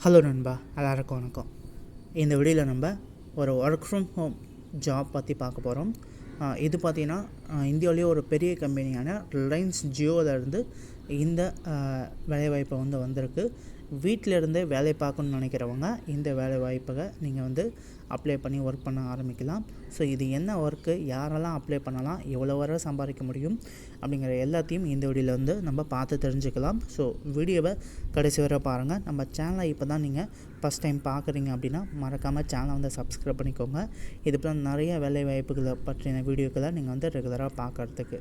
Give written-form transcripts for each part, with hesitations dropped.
Hello நண்பா, எல்லாருக்கும் வணக்கம். இந்த வீடியோவில் நம்ம ஒரு ஒர்க் ஃப்ரம் ஹோம் ஜாப் பற்றி பார்க்க போகிறோம். இது பார்த்திங்கன்னா இந்தியாவிலேயே ஒரு பெரிய கம்பெனியான ரிலையன்ஸ் ஜியோவிலேருந்து இந்த வேலைவாய்ப்பை வந்திருக்கு. வீட்டிலேருந்தே வேலை பார்க்கணுன்னு நினைக்கிறவங்க இந்த வேலை வாய்ப்பை நீங்கள் அப்ளை பண்ணி ஒர்க் பண்ண ஆரம்பிக்கலாம். ஸோ இது என்ன ஒர்க்கு, யாரெல்லாம் அப்ளை பண்ணலாம், எவ்வளோ வரை சம்பாதிக்க முடியும் அப்படிங்கிற எல்லாத்தையும் இந்த வீடியோவில் நம்ம பார்த்து தெரிஞ்சுக்கலாம். ஸோ வீடியோவை கடைசி வரை பாருங்கள். நம்ம சேனலை இப்போ தான் நீங்கள் ஃபஸ்ட் டைம் பார்க்குறீங்க அப்படின்னா மறக்காமல் சேனலை சப்ஸ்கிரைப் பண்ணிக்கோங்க. இது போல் நிறைய வேலை வாய்ப்புகளை பற்றின வீடியோக்களை நீங்கள் ரெகுலராக பார்க்குறதுக்கு.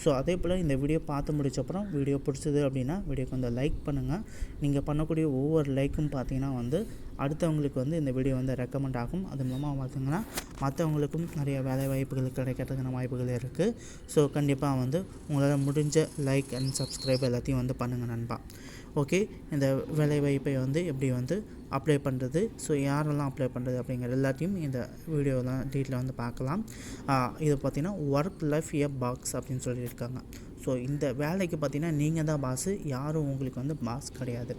ஸோ அதே போல் இந்த வீடியோ பார்த்து முடிச்சப்பறம் வீடியோ பிடிச்சது அப்படின்னா வீடியோக்கு லைக் பண்ணுங்கள். நீங்கள் பண்ணக்கூடிய ஒவ்வொரு லைக்கும் பார்த்தீங்கன்னா அடுத்தவங்களுக்கு இந்த வீடியோ ரெக்கமெண்ட் ஆகும். அது மூலமாக பார்த்திங்கன்னா மற்றவங்களுக்கும் நிறைய வேலை வாய்ப்புகள் கிடைக்கிறதுக்கான வாய்ப்புகள் இருக்குது. ஸோ கண்டிப்பாக உங்களால் முடிஞ்ச லைக் அண்ட் சப்ஸ்கிரைப் எல்லாத்தையும் பண்ணுங்கள் நண்பா. ஓகே, இந்த வேலை வாய்ப்பை எப்படி அப்ளை பண்ணுறது, ஸோ யாரெல்லாம் அப்ளை பண்ணுறது அப்படிங்கிற எல்லாத்தையும் இந்த வீடியோலாம் டீட்டெயிலாக பார்க்கலாம். இது பார்த்திங்கன்னா ஒர்க் லைஃப் பாக்ஸ் அப்படின்னு சொல்லியிருக்காங்க. ஸோ இந்த வேலைக்கு பார்த்திங்கன்னா நீங்கள் தான் பாஸு, யாரும் உங்களுக்கு பாஸ் கிடையாது.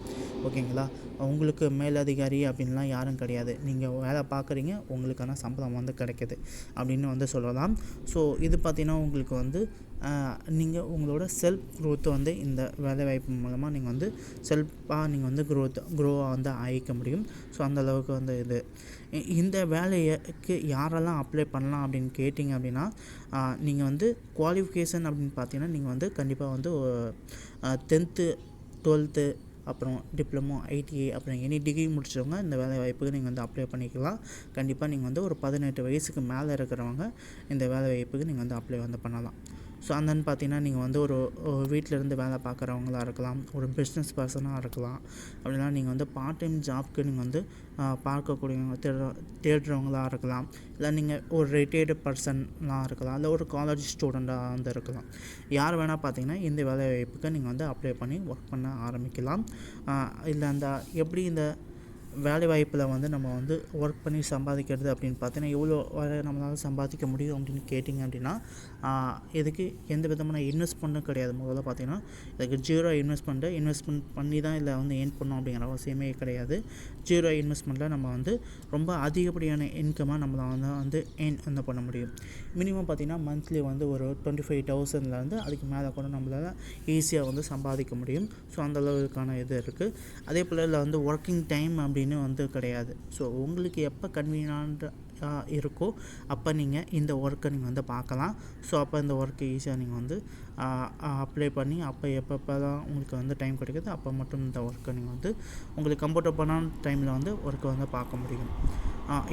ஓகேங்களா, உங்களுக்கு மேலதிகாரி அப்படின்லாம் யாரும் கிடையாது. நீங்கள் வேலை பார்க்குறீங்க, உங்களுக்கான சம்பளம் கிடைக்கிது அப்படின்னு சொல்லலாம். ஸோ இது பார்த்திங்கன்னா உங்களுக்கு நீங்கள் உங்களோட செல்ஃப் க்ரோத்தை இந்த வேலைவாய்ப்பு மூலமாக நீங்கள் செல்ஃபாக நீங்கள் க்ரோவாக ஆகிக்க முடியும். ஸோ அந்தளவுக்கு இது இந்த வேலைக்கு யாரெல்லாம் அப்ளை பண்ணலாம் அப்படின்னு கேட்டிங்க அப்படின்னா நீங்கள் குவாலிஃபிகேஷன் அப்படின்னு பார்த்தீங்கன்னா நீங்கள் கண்டிப்பாக 10th 12th அப்புறம் டிப்ளமோ, ஐடிஐ அப்புறம் எனி டிகிரி முடிச்சவங்க இந்த வேலை வாய்ப்புக்கு நீங்கள் அப்ளை பண்ணிக்கலாம். கண்டிப்பாக நீங்கள் ஒரு 18 வயசுக்கு மேலே இருக்கிறவங்க இந்த வேலை வாய்ப்புக்கு நீங்கள் அப்ளை பண்ணலாம். ஸோ அந்தன்னு பார்த்தீங்கன்னா நீங்கள் ஒரு வீட்டிலேருந்து வேலை பார்க்குறவங்களா இருக்கலாம், ஒரு பிஸ்னஸ் பர்சனாக இருக்கலாம், அப்படின்னா நீங்கள் பார்ட் டைம் ஜாப்க்கு நீங்கள் பார்க்கக்கூடியவங்க தேடுறவங்களா இருக்கலாம், இல்லை நீங்கள் ஒரு ரிட்டையர்டு பர்சன்லாம் இருக்கலாம், இல்லை ஒரு காலேஜ் ஸ்டூடெண்ட்டாக இருக்கலாம். யார் வேணால் பார்த்தீங்கன்னா இந்த வேலை வாய்ப்புக்கு நீங்கள் அப்ளை பண்ணி ஒர்க் பண்ண ஆரம்பிக்கலாம். இல்லை எப்படி இந்த வேலை வாய்ப்பில் நம்ம ஒர்க் பண்ணி சம்பாதிக்கிறது அப்படின்னு பார்த்தீங்கன்னா எவ்வளோ வரை நம்மளால் சம்பாதிக்க முடியும் அப்படின்னு கேட்டிங்க அப்படின்னா இதுக்கு எந்த விதமான இன்வெஸ்ட்மெண்ட்டும் கிடையாது. முதல்ல பார்த்தீங்கன்னா இதுக்கு ஜீரோ இன்வெஸ்ட்மெண்ட் பண்ணி தான் இதில் ஏர்ன் பண்ணோம் அப்படிங்கிற அவசியமே கிடையாது. ஜீரோ இன்வெஸ்ட்மெண்ட்டில் நம்ம ரொம்ப அதிகப்படியான இன்கமாக நம்மளால் ஏர்ன் பண்ண முடியும். மினிமம் பார்த்திங்கன்னா மந்த்லி ஒரு 25,000 அதுக்கு மேலே கூட நம்மளால் ஈஸியாக சம்பாதிக்க முடியும். ஸோ அந்தளவுக்கான இது இருக்குது. அதே போல் இதில் ஒர்க்கிங் டைம் அப்படின்னு கிடையாது. ஸோ உங்களுக்கு எப்போ கன்வீனியன்ட்டாக இருக்கோ அப்போ நீங்கள் இந்த ஒர்க்கை நீங்கள் பார்க்கலாம். ஸோ அப்போ இந்த ஒர்க்கை ஈஸியாக நீங்கள் அப்ளை பண்ணி அப்போ எப்பப்போ தான் உங்களுக்கு டைம் கிடைக்குது அப்போ மட்டும் இந்த ஒர்க்கை நீங்கள் உங்களுக்கு கம்ஃபர்டபுளான டைமில் ஒர்க்கை பார்க்க முடியும்.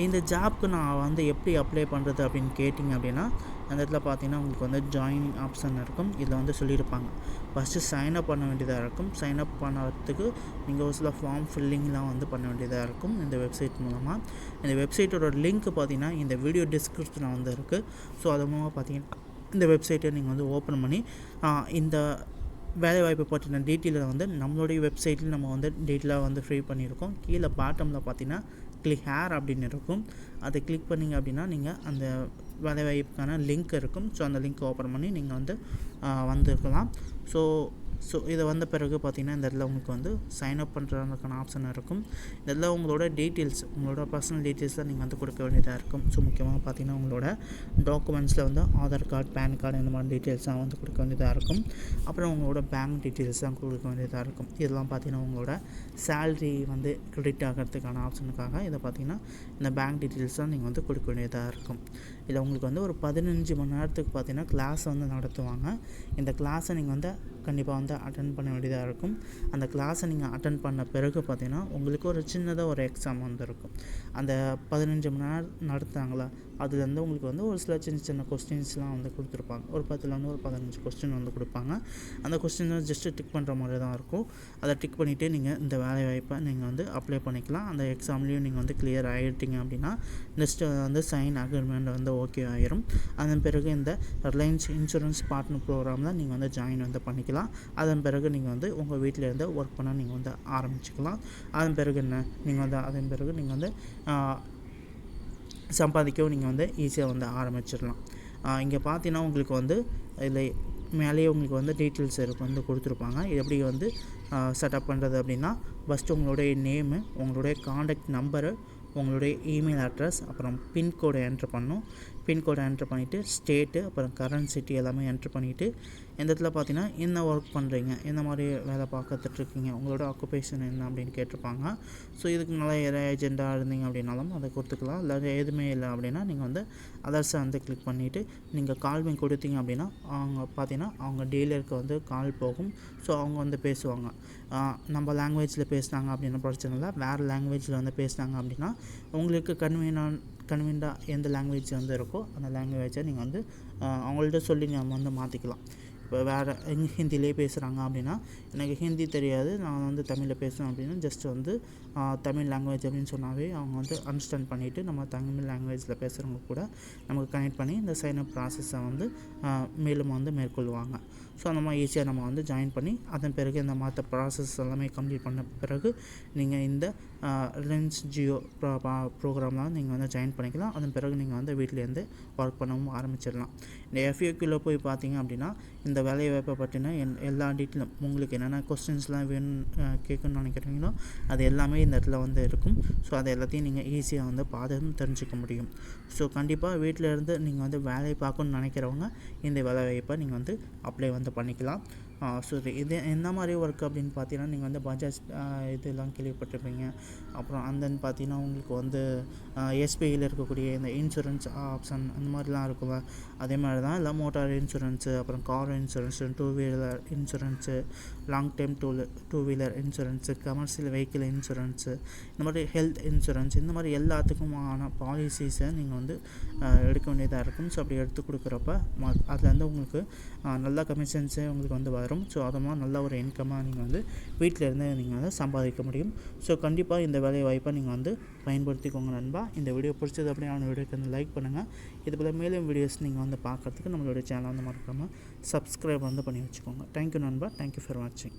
இந்த ஜாப்க்கு நான் எப்படி அப்ளை பண்ணுறது அப்படின்னு கேட்டிங்க அப்படின்னா அந்த இடத்துல பார்த்தீங்கன்னா உங்களுக்கு ஜாயினிங் ஆப்ஷன் இருக்கும். இதில் சொல்லியிருப்பாங்க ஃபஸ்ட்டு சைன்அப் பண்ண வேண்டியதாக இருக்கும். சைன்அப் பண்ணுறதுக்கு நீங்கள் ஒரு சில ஃபார்ம் ஃபில்லிங்லாம் பண்ண வேண்டியதாக இருக்கும் இந்த வெப்சைட் மூலமாக. இந்த வெப்சைட்டோட லிங்க் பார்த்தீங்கன்னா இந்த வீடியோ டிஸ்கிரிப்ஷனில் இருக்குது. ஸோ அது மூலமாக பார்த்தீங்கன்னா இந்த வெப்சைட்டை நீங்கள் ஓப்பன் பண்ணி இந்த வேலைவாய்ப்பு பற்றின டீட்டெயிலை நம்மளுடைய வெப்சைட்டில் நம்ம டீட்டெயிலாக ஃப்ரீ பண்ணியிருக்கோம். கீழே பாட்டமில் பார்த்தீங்கன்னா கிளிக் ஹேர் அப்படின்னு இருக்கும். அதை கிளிக் பண்ணிங்க அப்படின்னா நீங்கள் அந்த வேலைவாய்ப்புக்கான லிங்க் இருக்கும். ஸோ அந்த லிங்க் ஓப்பன் பண்ணி நீங்கள் வந்துருக்கலாம். ஸோ இதை வந்த பிறகு பார்த்திங்கன்னா இந்த இடத்துல உங்களுக்கு சைன்அப் பண்ணுறதுக்கான ஆப்ஷன் இருக்கும். இதில் உங்களோட டீட்டெயில்ஸ், உங்களோட பர்சனல் டீட்டெயில்ஸில் நீங்கள் கொடுக்க வேண்டியதாக இருக்கும். ஸோ முக்கியமாக பார்த்திங்கன்னா உங்களோட டாக்குமெண்ட்ஸில் ஆதார் கார்டு, பேன் கார்டு இந்த மாதிரி டீட்டெயில்ஸ்லாம் கொடுக்க வேண்டியதாக இருக்கும். அப்புறம் உங்களோட பேங்க் டீட்டெயில்ஸ் தான் கொடுக்க வேண்டியதாக இருக்கும். இதெல்லாம் பார்த்திங்கன்னா உங்களோட சேல்ரி கிரெடிட் ஆகிறதுக்கான ஆப்ஷனுக்காக இதை பார்த்திங்கன்னா இந்த பேங்க் டீட்டெயில்ஸ் தான் நீங்கள் கொடுக்க வேண்டியதாக இருக்கும். இதில் உங்களுக்கு ஒரு 15 மணி நேரத்துக்கு பார்த்திங்கன்னா கிளாஸ் நடத்துவாங்க. இந்த கிளாஸை நீங்கள் கண்டிப்பாக அட்டன் பண்ண வேண்டியதாக இருக்கும். அந்த கிளாஸை நீங்கள் அட்டன் பண்ண பிறகு பார்த்திங்கன்னா உங்களுக்கு ஒரு சின்னதாக ஒரு எக்ஸாம் இருக்கும். அந்த 15 மணி நேரம் நடத்துகிறாங்களா அதுலேருந்து உங்களுக்கு ஒரு சில சின்ன கொஸ்டின்ஸ்லாம் கொடுத்துருப்பாங்க. ஒரு 10லேருந்து ஒரு 15 கொஸ்டின் கொடுப்பாங்க. அந்த கொஸ்டினை ஜஸ்ட்டு டிக் பண்ணுற மாதிரி தான் இருக்கும். அதை டிக் பண்ணிவிட்டு நீங்கள் இந்த வேலை வாய்ப்பை நீங்கள் அப்ளை பண்ணிக்கலாம். அந்த எக்ஸாம்லேயும் நீங்கள் கிளியர் ஆகிட்டீங்க அப்படின்னா நெக்ஸ்ட்டு சைன் அக்ரிமெண்ட் ஓகே ஆயிரும். அதன் பிறகு இந்த ரிலையன்ஸ் இன்சூரன்ஸ் பார்ட்னர் ப்ரோக்ராமில் நீங்கள் ஜாயின் பண்ணிக்கலாம். அதன் பிறகு நீங்கள் உங்கள் வீட்டில் இருந்து ஒர்க் பண்ண நீங்கள் ஆரம்பிச்சுக்கலாம். அதன் பிறகு என்ன நீங்கள் அதன் பிறகு நீங்கள் சம்பாதிக்கவும் நீங்கள் ஈஸியாக ஆரம்பிச்சிடலாம். இங்கே பார்த்தீங்கன்னா உங்களுக்கு இதில் மேலேயே உங்களுக்கு வந்து டீட்டெயில்ஸ் வந்து கொடுத்துருப்பாங்க. இது எப்படி வந்து செட்டப் பண்ணுறது அப்படின்னா, ஃபஸ்ட்டு உங்களுடைய நேமு, உங்களுடைய காண்டாக்ட் நம்பரு, உங்களுடைய இமெயில் அட்ரஸ், அப்புறம் பின்கோடை என்ட்ரு பண்ணணும். பின்கோடை என்ட்ரு பண்ணிவிட்டு ஸ்டேட்டு, அப்புறம் கரண்ட் சிட்டி எல்லாமே என்ட்ரு பண்ணிவிட்டு, இந்த இடத்துல பார்த்தீங்கன்னா என்ன ஒர்க் பண்ணுறீங்க, என்ன மாதிரி வேலை பார்த்துட்ருக்கீங்க, உங்களோட ஆக்குபேஷன் என்ன அப்படின்னு கேட்டிருப்பாங்க. ஸோ இதுக்கு நல்லா ஏஜெண்டாக இருந்தீங்க அப்படின்னாலும் அதை கொடுத்துக்கலாம். இல்லை எதுவுமே இல்லை அப்படின்னா நீங்கள் வந்து அதர்ஸை வந்து கிளிக் பண்ணிவிட்டு நீங்கள் கால்விங் கொடுத்தீங்க அப்படின்னா அவங்க பார்த்தீங்கன்னா அவங்க டீலருக்கு வந்து கால் போகும். ஸோ அவங்க வந்து பேசுவாங்க. நம்ம லாங்குவேஜில் பேசுனாங்க அப்படின்னா பிரச்சனை இல்லை. வேறு லாங்குவேஜில் வந்து பேசுனாங்க அப்படின்னா உங்களுக்கு கன்வீனியண்ட்டாக எந்த லாங்குவேஜ் வந்து இருக்கோ அந்த லாங்குவேஜை நீங்கள் வந்து அவங்கள்ட்ட சொல்லி நம்ம வந்து மாற்றிக்கலாம். இப்போ வேறு ஹிந்திலே பேசுகிறாங்க அப்படின்னா, எனக்கு ஹிந்தி தெரியாது, நான் வந்து தமிழில் பேசுவேன் அப்படின்னா ஜஸ்ட் வந்து தமிழ் லாங்குவேஜ் அப்படின்னு சொன்னாவே அவங்க வந்து அண்டர்ஸ்டாண்ட் பண்ணிவிட்டு நம்ம தமிழ் லாங்குவேஜில் பேசுகிறவங்க கூட நமக்கு கனெக்ட் பண்ணி இந்த சைனப் ப்ராசஸை வந்து மேலும் வந்து மேற்கொள்வாங்க. ஸோ அந்த மாதிரி ஈஸியாக நம்ம வந்து ஜாயின் பண்ணி அதன் பிறகு இந்த மற்ற ப்ராசஸ் எல்லாமே கம்ப்ளீட் பண்ண பிறகு நீங்கள் இந்த ரிலையன்ஸ் ஜியோ ப்ரோக்ராம்லாம் நீங்கள் வந்து ஜாயின் பண்ணிக்கலாம். அதன் பிறகு நீங்கள் வந்து வீட்டிலேருந்து ஒர்க் பண்ணவும் ஆரம்பிச்சிடலாம். இந்த FAQல போய் பார்த்தீங்க அப்படின்னா இந்த வேலைவாய்ப்பை பற்றின எல்லா டீட்டெயிலும் உங்களுக்கு என்னென்ன கொஸ்டின்ஸ்லாம் வேணும் கேட்கணும்னு நினைக்கிறீங்களோ அது எல்லாமே இந்த இடத்துல வந்து இருக்கும். ஸோ அது எல்லாத்தையும் நீங்கள் ஈஸியாக வந்து பார்த்து தெரிஞ்சுக்க முடியும். ஸோ கண்டிப்பாக வீட்டில் இருந்து நீங்கள் வந்து வேலையை பார்க்கணுன்னு நினைக்கிறவங்க இந்த வேலைவாய்ப்பை நீங்கள் வந்து அப்ளை வந்து பண்ணிக்கலாம். ஸோ இது என்ன மாதிரி ஒர்க் அப்படின்னு பார்த்தீங்கன்னா, நீங்கள் வந்து பஜாஜ் இதெல்லாம் கேள்விப்பட்டிருப்பீங்க. அப்புறம் அந்தன்னு பார்த்தீங்கன்னா உங்களுக்கு வந்து SBIயில் இருக்கக்கூடிய இந்த இன்சூரன்ஸ் ஆப்ஷன் அந்த மாதிரிலாம் இருக்குல்ல, அதே மாதிரி தான் எல்லாம் மோட்டார் இன்சூரன்ஸு, அப்புறம் car insurance, 2 wheeler insurance, long time two wheeler insurance, commercial vehicle insurance, இந்த மாதிரி ஹெல்த் இன்சூரன்ஸ், இந்த மாதிரி எல்லாத்துக்குமான பாலிசிஸை நீங்கள் வந்து எடுக்க வேண்டியதாக இருக்கும். ஸோ அப்படி எடுத்து கொடுக்குறப்ப அதுலேருந்து உங்களுக்கு நல்ல கமிஷன்ஸு உங்களுக்கு வந்து வரும். ஸோ அதமாக நல்ல ஒரு இன்கமாக நீங்கள் வந்து வீட்டில் இருந்து நீங்கள் வந்து சம்பாதிக்க முடியும். ஸோ கண்டிப்பாக இந்த வேலை வாய்ப்பை நீங்கள் வந்து பயன்படுத்திக்கோங்க நண்பா. இந்த வீடியோ பிடிச்சது அப்படியே அந்த வீடியோக்கு வந்து லைக் பண்ணுங்கள். இது போல் மேலும் வீடியோஸ் நீங்கள் வந்து பார்க்குறதுக்கு நம்மளுடைய சேனல் வந்து மறக்காமல் சப்ஸ்கிரைப் வந்து பண்ணி வச்சுக்கோங்க. தேங்க்யூ நண்பா. தேங்க்யூ ஃபார் வாட்சிங்.